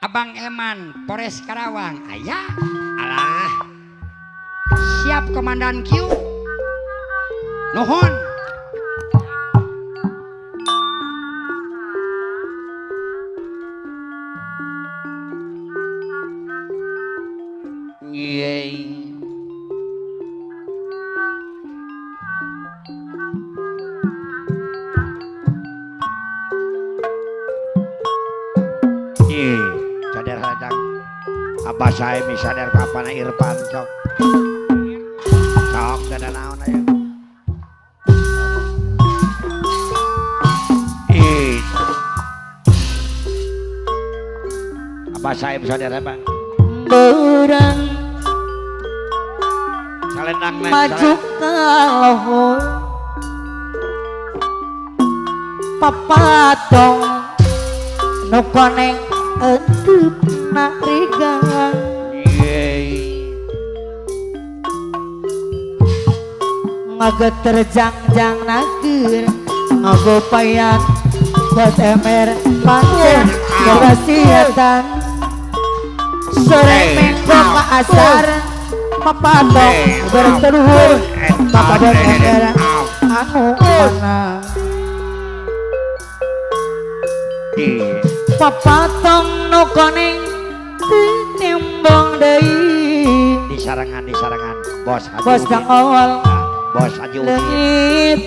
Abang Eman, Polres Karawang. Ayah. Alah. Siap Komandan Q. Nuhun. Yeay. Sadar radang apa saya bisa sadar kapan Irfan sok sadar naon aja apa saya bisa sadar apa berang salendang maju kalau papatong nu koneng eueup narigang ngageter jangjang nager ngagopayan buat emer pancen berwasiatan sore minggu ka asar papatong berteruhur papadon emer anu mana papatong nu koneng timbang deui disarangan bos kang awal bos Haji Udin leungit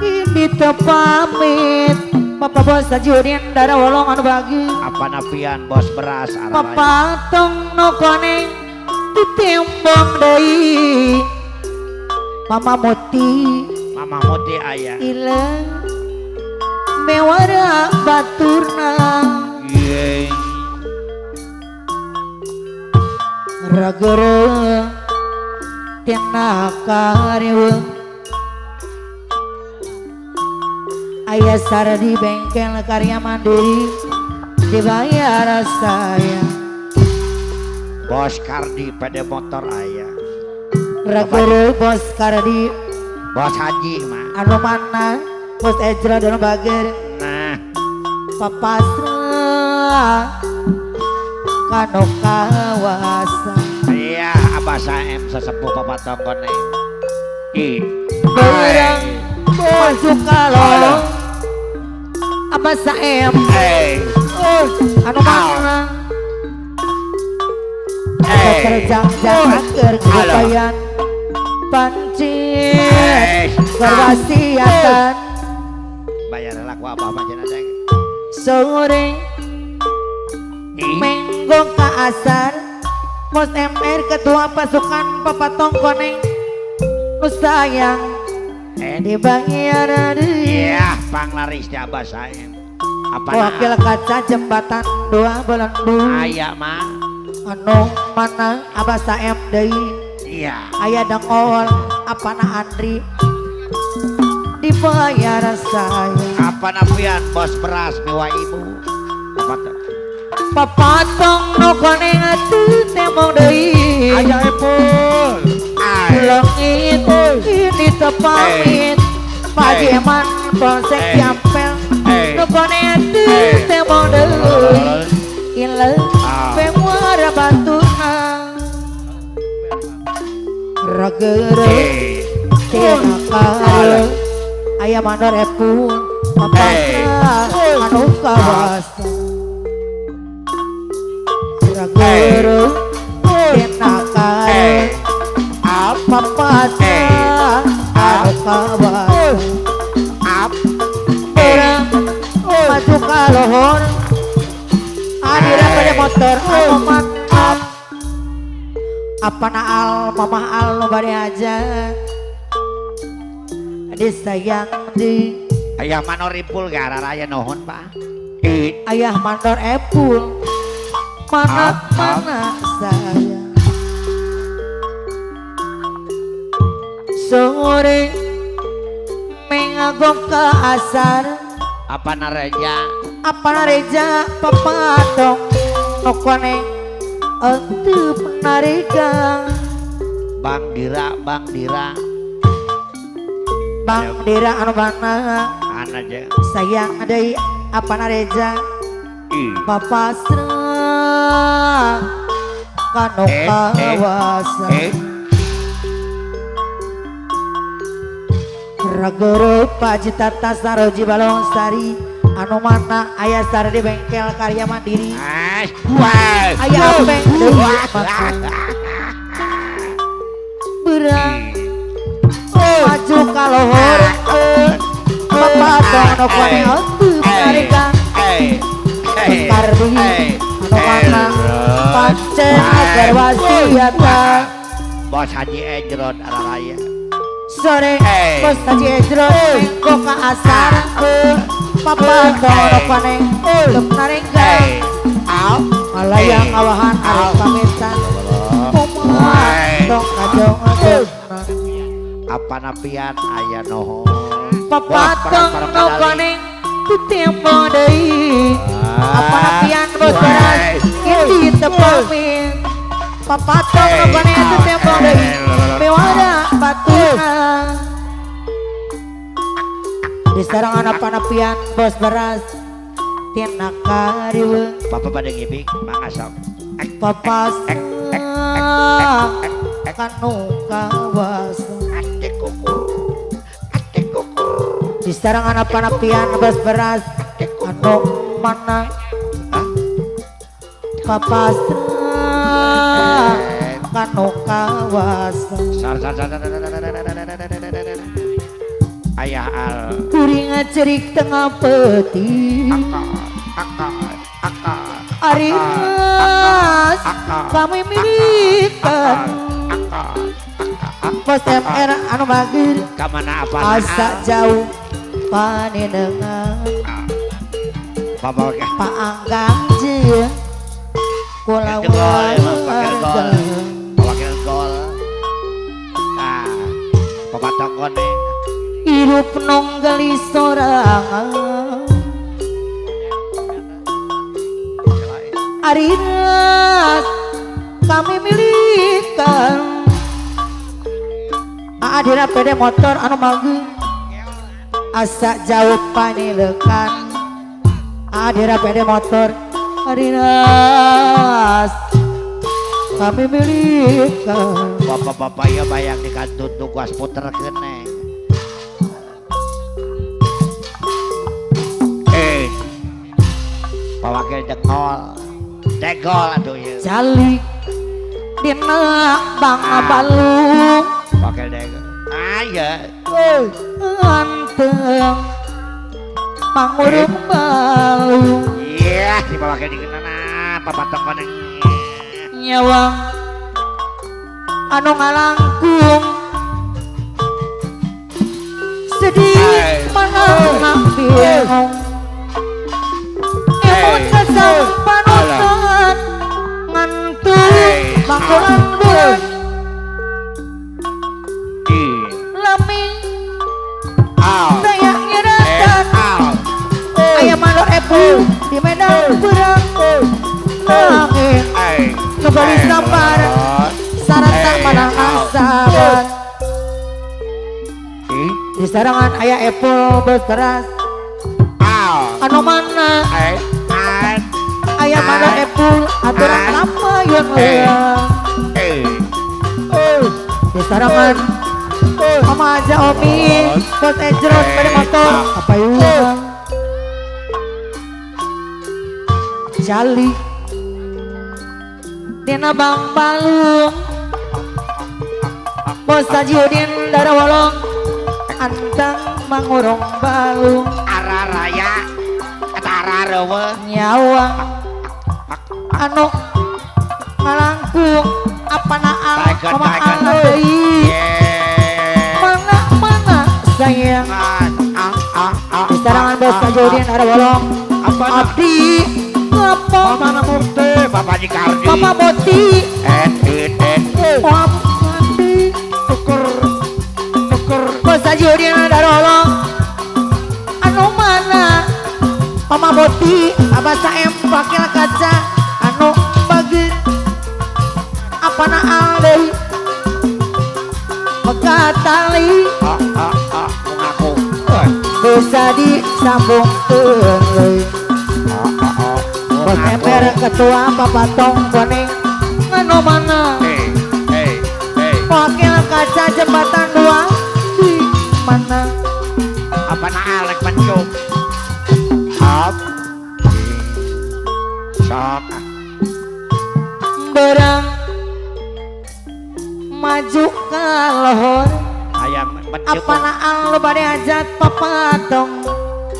ini teu pamit Bapak Bos Haji Udin dara wolong anu bagi apa napian bos beras papatong nu koneng timbang deui Mama Muti aya ilang mewara baturna ragere tina karewe aya sar di bengkel karya mandiri dibayar saya bos Kardi pada motor aya ragere bos Kardi bos Haji mah anu mana bos Ejra dan bager nah papasra kanu kawasan iya abah saem sesepuh papatong koneng berang maju kalong abah saem anu mana terjang-jang aker kepayan pancen berwasiatan bayar laku apa jenazah sore minggu ka asar Bos MR ketua pasukan papatong koneng nu sayang dibayar deui iya panglaris di abah saem apa wakil kaca jembatan 2 Belendu aya mah anu mana abah saem deui iya aya dangol apana Andri dibayar saya apa napian bos beras mewah ibu papatong nu koneng tembong deui aya epul leungit ini teu pamit Pajeman Polsek Jampel nu koneng tembong deui ileung mewara baturna ragere tina kareung aya mandor epul papasna anu kawasan ragere tina kareung papasna anu kawasan berang maju kalohor adira pada motor anu mantap apana al mamah al nu bade aja disayang di ayah manor ipul gara raya nuhun pak ayah mandor epul mana saya sore mengagok ke asar apa nareja papatong nu koneng eueup narigang Bang Dira anu mana aja sayang deui apana reja papasra kanu kawasan Ragoro Pajitata Saroji Balong Sari anu mana aya sar di bengkel karya mandiri aya bengkel berang maju kalohor papatong no kone otu karikan kardi anu mana pancen agar wasiata Bos Haji Ejron Araraya sore bos Haji Ejron mengko ka asar papatong no kone untuk naringgang malayang awahan ari pamitan dong kajong apa napian aya noho papatong no kone tempo deui apa napian bos beras ini tepamin papatong no kone tempo deui mewada batuna di sarangan apa napian bos beras tina kariweung Bapak pada ngibing mangasok papas kanu kawasan ate kukur di sarangan apa napian bos beras anu mana papas kanu kawasan ayah al kuring cerik tengah peti Aringas kami milikan Bos MR anu magir kamana apa asa jauh panenengan Bapak paanggang jeung kula warga wakil gol nah papatong kone hirup nonggali sorangan Arinas kami milikan adina pede motor anu mageng asa jauh panilekan adina pede motor Arinas kami milikan bapak-bapak ya bayang di kantun tugas puter keneng Pak Wakil degol aduh ya jalik dina bang balung Wakil degol aya anteng mangurung balung iya si Pak Wakil dikenana papatong koneng nyawang anu ngalangkung sedih manang bingung emot kesang panutan ngantuk bangkulan bulan laming saya nyeratan ayam malor epu di Medan Perang nangin kembali sabar saran tak manang asaban di sarangan ayah Apple bos beras anu mana ayah mana Apple aturan apa yang leang di sarangan Mama aja Omi bos Ejron pada motor apa yang jali dina bang balung bos Tajudin darah wolong antang mangurung balung araraya atararewe nyawang anu ngalangkung apa naal pemaal deui mana sayang di sarangan bos Tajudin darah wolong abdi ngapa mana murte Bapak Jikardi Bapak Moti abdi tuker bos Tajudin darah wolong anu mana Mama Moti abah saem pakil kaca anu bagi apa naal deui maka tali mengaku bisa disambungkeun leuy Bos ember ketua papatong kuning anu mana wakil kaca jembatan dua di mana apa Alek pencuk hop sok berang maju ke lohor ayam pencuk apa naal lo bade hajat papatong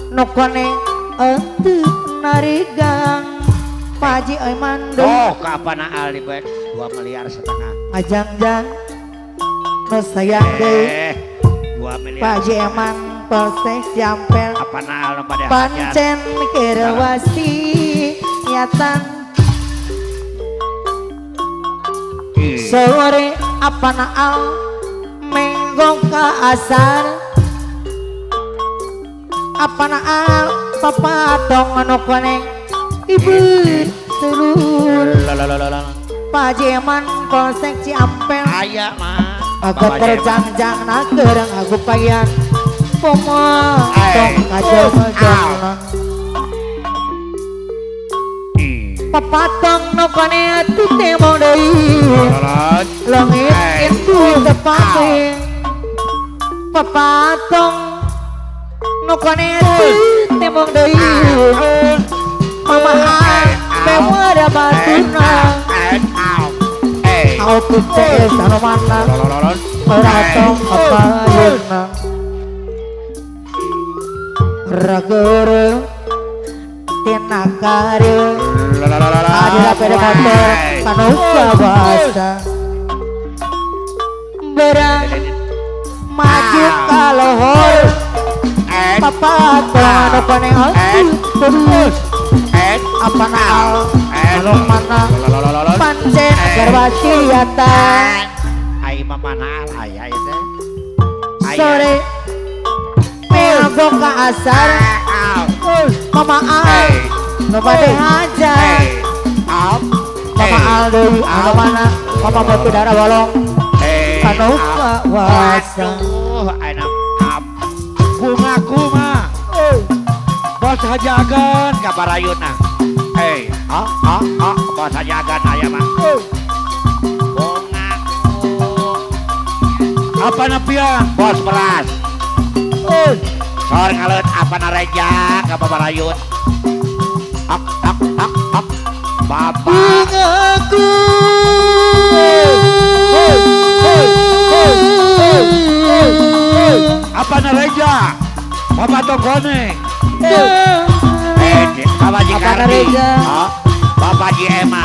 nukone eueuh narigang Paji oi mandung oh kapan Al dibek 2,5 miliar ajang-jang nu sayang deui 2 miliar Paji eman polsek jampel apa Al nu pada pancen kerewasi nyatan sore apa naal menggong ka asar apa naal papatong anu koneng ibu telur Paji eman polsek Ciampel aya mah agak terjang-jang na kereng aku payan pomotong kajang-jang papatong no kane ati temo deui langit itu tepake papatong no kane ati temo deui pamahal bewara batuna au pute sano mana ratong apayuna ragere tinakare adira pede motor kanusa bahasa berang maju ka lohor papatong anu koneng terus apa naal anu mana pancen gerwasi yatan ai mah mana aya teh sore melgo ka asar mama al nu bade hajat mama al deui anu mana mama batu darah bolong anu wasa anak bunga bos hajagan kabarayuna bos hajagan aya mah bunga apa napian bos beras sor ngaleut apa nareja kabarayun bapak bungaku apa nareja bapak tokone Bapak Ji Kardi Bapak Ji Ema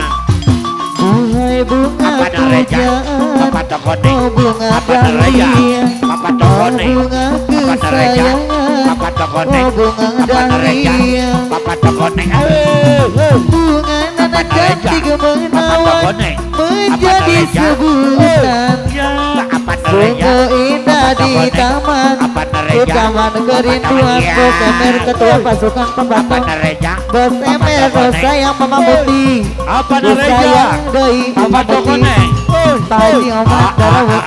bunga bunga apa nareja bapak tokone bunga apa nareja bapak tokone apa nareja bapak tokone apa nareja bapak tokone bunga nana cantik menawan menjadi sebutan bunga indah di taman di taman kerinduan bos emer ketua pasukan pembantu bos emer bos sayang mama putih apa bos nareja sayang deui apa tokone Paji omat darawut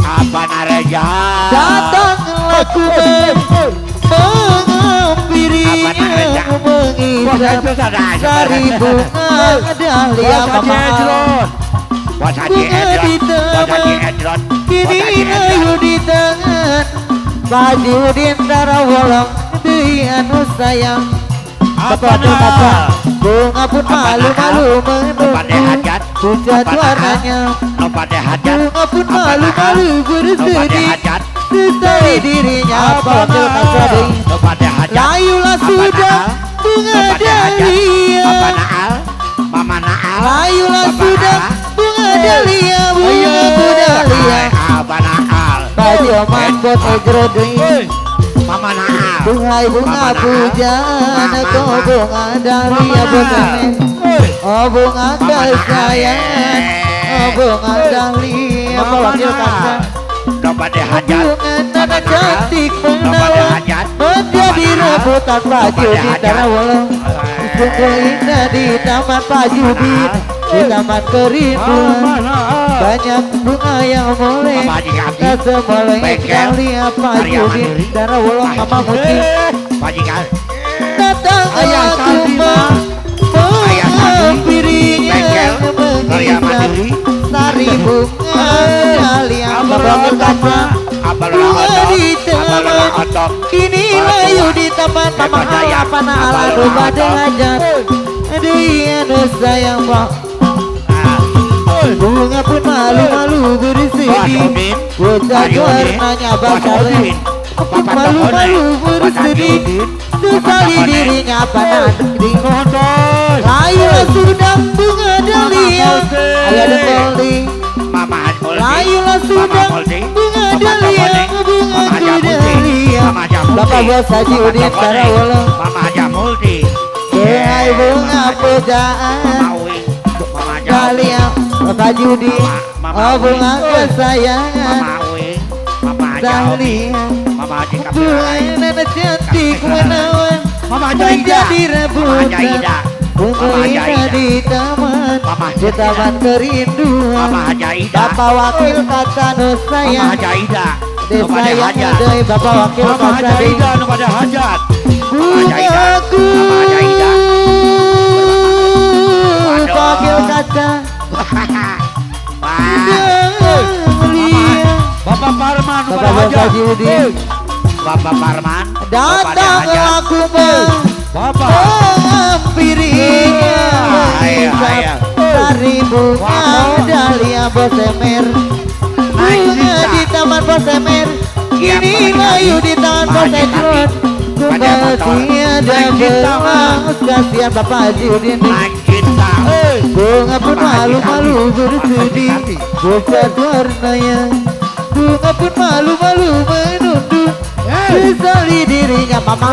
apa nareja datanglah kuben menghampirinya mengidap dari bunga dahlia mama bos Haji Edron kini ayu di tangan Paji Udin darawolong deui anu sayang kepada kata bunga pun malu-malu menunggu hujat warnanya bunga pun malu-malu bersedih sesali dirinya panggil kasadei layulah sudah bunga dahlia Mama Naal layulah sudah bunga dahlia bunga dahlia Abah Naal Paji oman bos ejrodei Mama Naal bunga pujaan kau bunga dahlia bos emen oh bunga kesayangan oh bunga dahlia wakil kaca Dompet hajat bunga nana cantik menawan menjadi rebutan Paji Udin darawolong bunga indah di taman Paji Udin di taman kerinduan banyak bunga yang mulai kesemoleh dahlia Paji Udin darawolong mama putih Pajikan datang aku kaca Abal bunga otong, di abal taman otong. ini layu di taman mama apa na ala nu bade hajat dia nu sayang pak bunga pun malu-malu bersedih bocah warnanya bakal malu-malu bersedih sesali dirinya panas di motor layu sudah bunga dahlia ayah dan Moldi Mama Moldi, layu sudah Mama Moldi, bunga Mama dahlia Moldi, bunga Mama dahlia Mama Jamuldi, Bapak bos Haji Mama Udin Jamuldi, Sarawolo Mama Jamuldi, hai bunga pujaan Mama Uwi, Mama Jamuldi, dahlia Bapak Haji Udin oh bunga kesayangan Mama Uwi, Mama Jamuldi, dahlia Mama Haji bunga Kapirai, nenek cantik menawan Mama Jaida, menjadi Mama rebutan Jaida, bunga Mama indah Jaida, di taman Mama di taman kerinduan Mama Jaida, Bapak wakil kata nu Mama sayang Jaida, disayang dari Bapak wakil Mama kata Jaida, nu pada hajat, Mama Jaida, bungaku Mama Jaida, wakil kaca Wah, dahlia Bapak Parman, nu pada Bapak Bos hajat, Haji Udin Bapak Parman, datang aku Bapak, menghampirinya Ayah. dari bunga dahlia bosemer bunga di taman bosemer ini layu di taman bosemer kembali tiada belas kasihan Bapak Haji Udin cinta, bunga pun malu-malu bersedih bocah warnanya bunga pun malu-malu menunduk sesali dirinya mama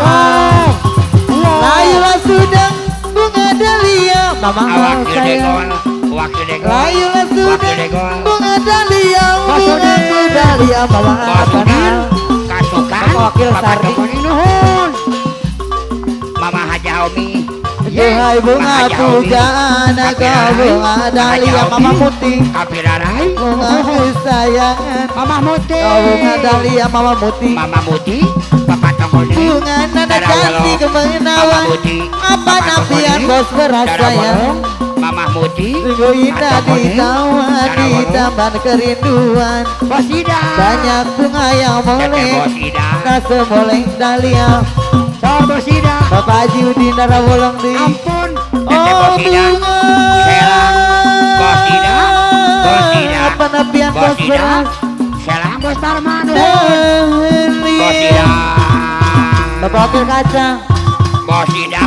layu sudah bunga dahlia mama wakil sayang degol, wakil degol, layu wakil sudah degol, bunga dahlia bunga dahlia mama Basudin, apa kasukan, Bapak Wakil Bapak Sardi. Dokoni nuhun, Mama Haja Omi, Hai bunga pujaan aga bunga dahlia mama putih Kapirarai, bunga kesayangan Mama Muti, bunga dahlia mama putih Mama Muti, Bapak Tongkoni, bunga nada cantik Mama menawan Muti, apa nafian bos berasa ya Mama Muti, sungguh indah di taman di taman kerinduan Bos Ida, banyak bunga yang Teteh boleh Bos Ida, rasa boleh dahlia Bos Ida, Bapak Haji Udin Darawolong di ampun, Teteh Bos Ida, bunga Selang, Bos Ida, Bos Ida, apa nafian Bos bos Ida, beras Selang Bos Parman, Bos dahlia Ida, Bapak Wakil Kaca Bos Ida,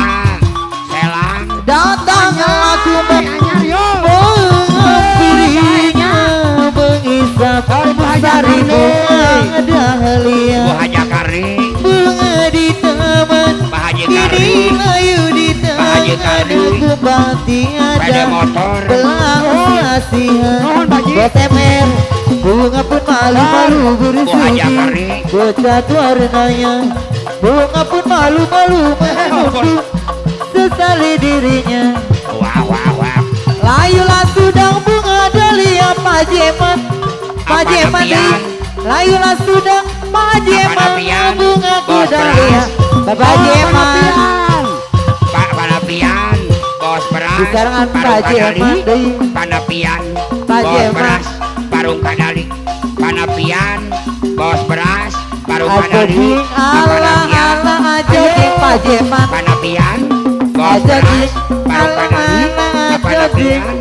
Selang, datang aku menghampirinya mengisap sari bunga dahlia Bu Haja Karing, bunga di taman Pak Haji ini Karing, layu di Haji taman Karing. kembang sepeda tiada motor, belas kasihan Nuhun, Pak Haji. bosemer bunga pun malu-malu Bu Haja bersedih Karing, bocah warnanya bunga pun malu-malu menunduk sesali dirinya wah wah wah, layulah sudah bunga dahlia Pak Jeman Pak Apa Jeman napian? layulah sudah Pak Jeman napian? bunga Bos dahlia beras. Bapak Jeman Pak Panapian, Bos Beras, Disarangan Parung Pak Jeman Kadali, deui. Panapian, Pak Bos Jeman. Beras, Parung Kadali, Panapian, Bos Beras, Parung Kadali, Ajoding ala Panapian, ala ajoding Pak Jeman Panapian, Bos Ajoding Beras, Parung ala Kadali, ala Panapian,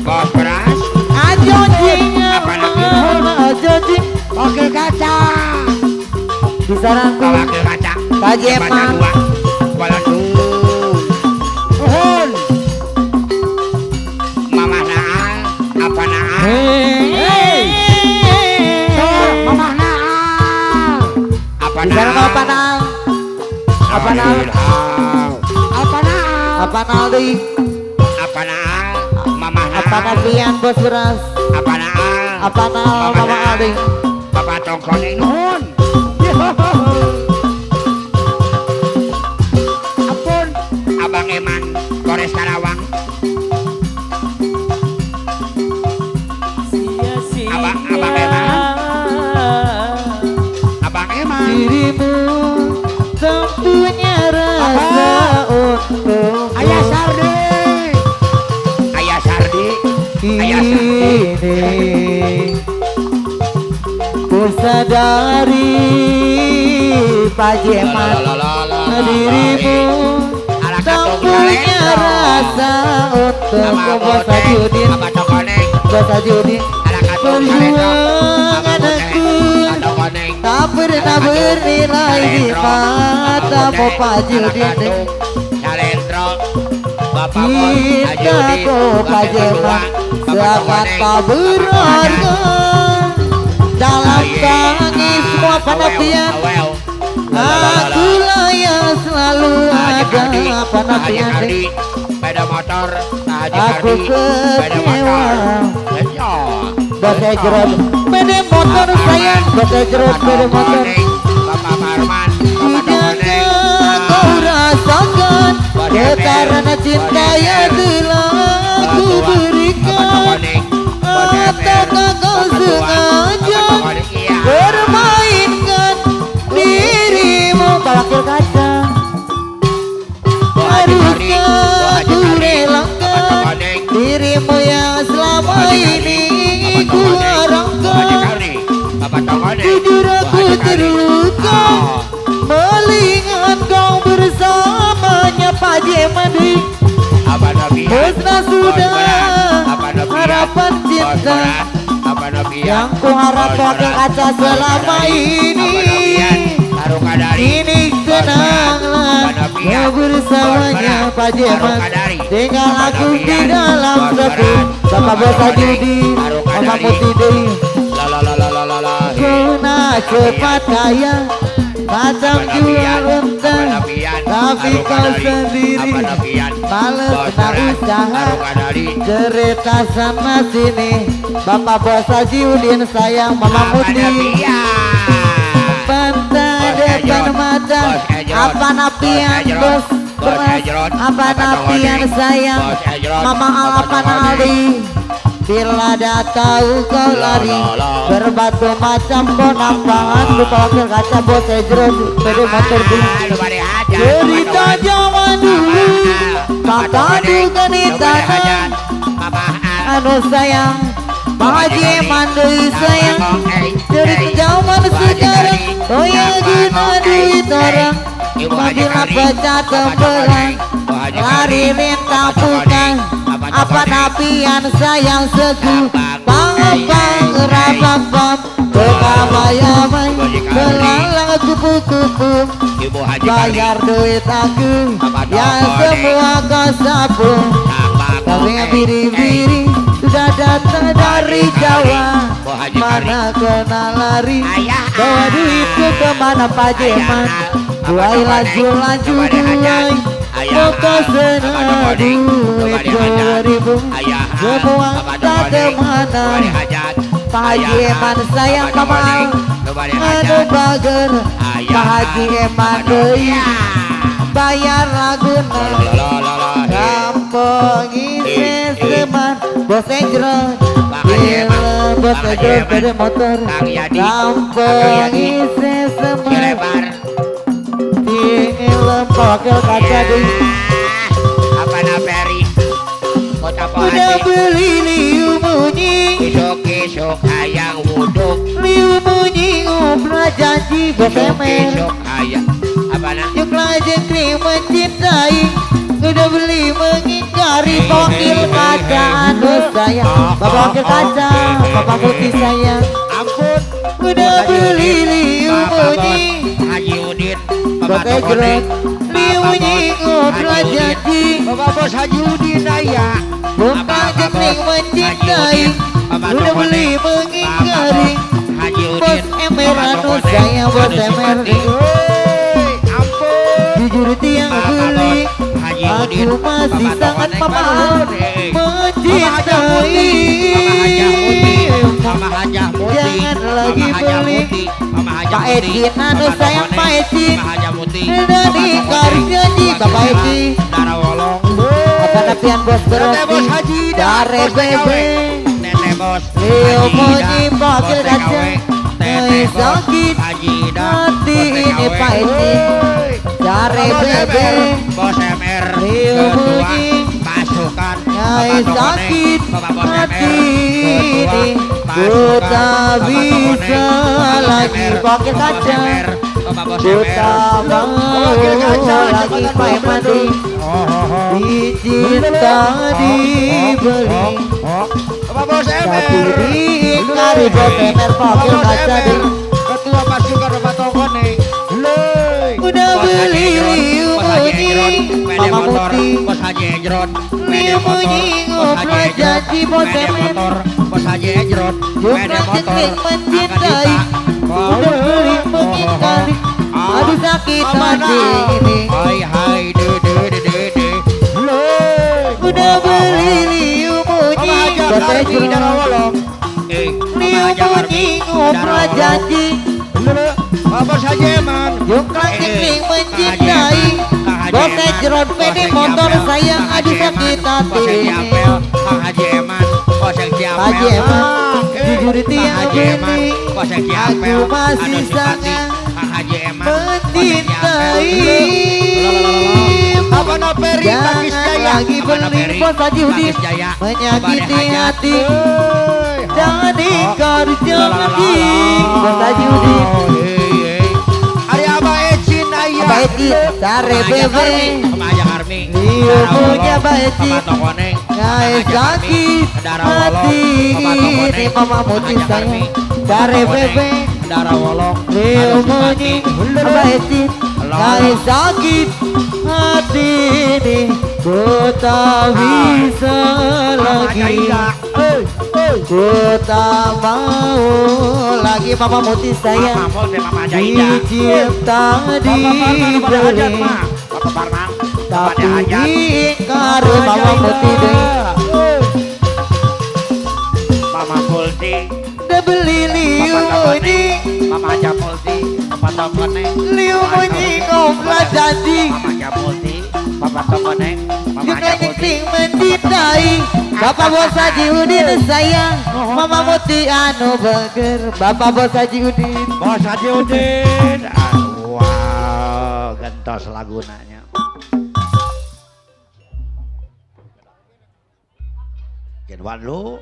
Bos Beras, ajoding Apa napian? ala ajoding Wakil kaca. disarankan Wakil Kaca, Pak Jeman. Dua, Kuala Nuhun, Mama Naal, apa Naal? Mamah Naal. Apa disarankan apa nal apa nal Apa Naal? apa nal deui Apa Naal? Mama Naal. apa napian bos beras Apa Naal? apa nal mama aldi Papa Tongkoni nuhun. Ampun, Abang Eman, Polres Karawang. Abang Eman, Abang Eman. dirimu tempunya rasa untuk Ayah Sardi, Ayah Sardi, Ayah Sardi. ini ku sadari Pak Jeman dirimu tak punya rasa untuk Bos Haji Udin Bos Haji Udin perjuangan aku tak pernah bernilai di mata Pak Haji Udin kita Pak Jeman sangat tak berharga dalam tangis semua penantian akulah yang selalu ada penantian sepeda motor aku kecewa Bos Ejrod sepeda motor sayang Bos Ejrod sepeda motor Bapak Parman jangan kau rasakan karena cinta yang telah ku berikan ataukah kau sengaja bermainkan dirimu bakal kaca harusnya ku relakan dirimu yang selama ini ku harapkan jujur aku terluka melihat kau bersamanya Pak Jeman mesra sudah harapan cinta yang ku harap bakal kaca selama ini tenanglah kau bersamanya Pak Jeman tinggal aku di dalam sepi Bapak Bos Haji Udin Mama Putih Dewi kena cepat kaya macam jual unta tapi kau sendiri males nak usaha cerita sana sini Bapak Bos Haji Udin sayang Mama Putih pantai depan mata apa napian bos beras apa napian sayang Mama Alapan Ali bila dah tahu kau lari berbatu macam bonapaan lupa wakil kaca Bos Ejrod sepeda motor dulu cerita zaman dulu kakak juga di tanah anu sayang Pak Haji Mandui sayang cerita zaman sekarang oh ya guna duit orang bila pecah tembelang lari lintang putar apa napian sayang segu pang-pang rabang-bang kekamai-amai belalang kupu-kupu bayar duit aku yang semua kau sapu tapi biri-biri sudah datang dari Jawa mana kena lari bawa duitku kemana Pak Jeman buai laju-laju duai Koko senang duit 2000 semua tak kemana Pak Haji Eman sayang kamal anu bager Pak Haji Eman deui bayar laguna kampung isi seman Bos Ejrod Bos Ejrod sepeda motor kampung isi seman wakil kaca di apa na Ferry kota udah beli liu bunyi kisuk hayang wuduk liu bunyi ngobrol janji besemer kisuk hayang apa na jumlah jengkring mencintai udah beli mengingkari wakil kaca anu sayang Bapak wakil kaca Bapak Putih sayang ampun udah beli liu bunyi Haji Udin Bos Ejrod liunya ngobrol janji Bapak Bos Haji Udin ya bukan jengkring mencintai udah beli mengingkari Bos Emer anu sayang Bos Emer jujur tiang beli aku masih sangat paham mencintai jangan lagi beli Pak Edin anu sayang Pak Edin dari kari janji Bapak Edin apa napian Bos berarti dari bebe Leo Moji wakil kaca sakit hati ini Pak Edin dari bebe Bos MR Leo Moji pasukan sakit hati ini ini ku tak bisa lagi pakai kaca, ku tak mau lagi pakai mandi, dicinta dibeli, tapi diingkari botemer pakai kaca deh. Ketua pasukan Bapak Tongkon nih. Udah beli liu bunyi Mama Muti, Bos Haji Ejrot, liu bunyi ngobrol janji botemer, Bos Haji Ejrot, jumlah cengking mencintai, udah beli mengingkari, aduh sakit hati ini. Hai de Udah beli liu bunyi botemer, liu bunyi ngobrol janji, Bos Haji Eman, jumlah cengking mencintai, bos Ejrot pede motor sayang aduh sakit hati ini. Kang Haji Eman, Bos yang siapa? Haji Eman, jujur tiap ini aku masih sangat Kang Haji Eman, mencintai. Apa Peri Bagis Jangan Jaya? lagi beling bos Haji Udin menyakiti hati. Jangan ingkar janji bos Haji Udin. Ari Abah Ecin aya. Abah Ecin, sare bebe. Liu punya Abah Ecin. Ngai sakit hati ini Mama Muti sayang. Sare bebe. Liu punya Abah Ecin. Ngai sakit hati ini ku tak bisa lagi, ku tak mau lagi Mama Muti sayang, dicinta dibeli, tapi diingkari Mama Muti deh. Mama Multi, Udah beli liu bunyi, Mama Jamulti, Papa Tongkoneng, liu bunyi ngobrol janji, Mama Jamulti, Papa Tongkoneng, Mama juga Jamulti. nying mencintai. Bapak Bos Haji Udin sayang, Mama Muti anu beger. Bapak Bos Haji Udin, Bos Haji Udin. Wow, gentos lagunanya. Genwan lu.